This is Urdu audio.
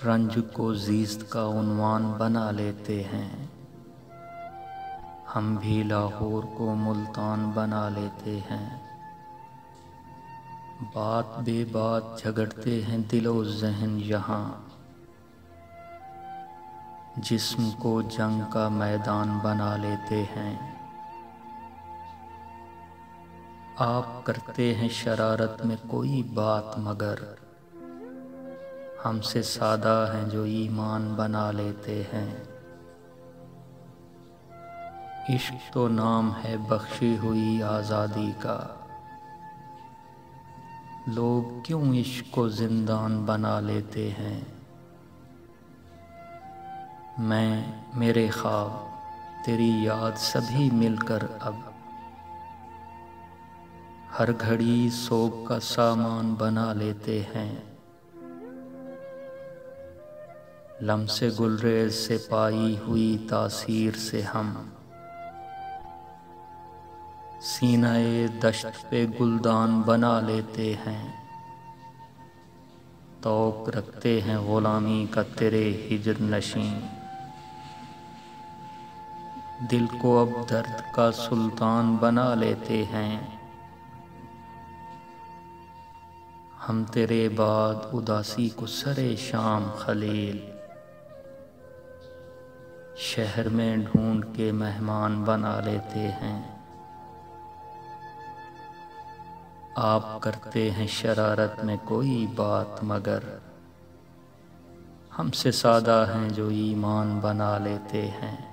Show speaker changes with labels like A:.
A: رنج کو زیست کا عنوان بنا لیتے ہیں، ہم بھی لاہور کو ملتان بنا لیتے ہیں۔ بات بے بات جھگڑتے ہیں دل و ذہن یہاں، جسم کو جنگ کا میدان بنا لیتے ہیں۔ آپ کرتے ہیں شرارت میں کوئی بات مگر ہم سے سادہ ہیں جو ایمان بنا لیتے ہیں۔ عشق تو نام ہے بخشی ہوئی آزادی کا، لوگ کیوں عشق کو زندان بنا لیتے ہیں۔ میں، میرے خواب، تیری یاد سبھی مل کر اب ہر گھڑی سوگ کا سامان بنا لیتے ہیں۔ لمس گلریز سے پائی ہوئی تاثیر سے ہم سینہ دشت پہ گلدان بنا لیتے ہیں۔ توق رکھتے ہیں غلامی کا تیرے ہجر نشین، دل کو اب درد کا سلطان بنا لیتے ہیں۔ ہم تیرے بعد اداسی کو سرے شام خلیل شہر میں ڈھونڈ کے مہمان بنا لیتے ہیں۔ آپ کرتے ہیں شرارت میں کوئی بات مگر ہم سے سادہ ہیں جو ایمان بنا لیتے ہیں۔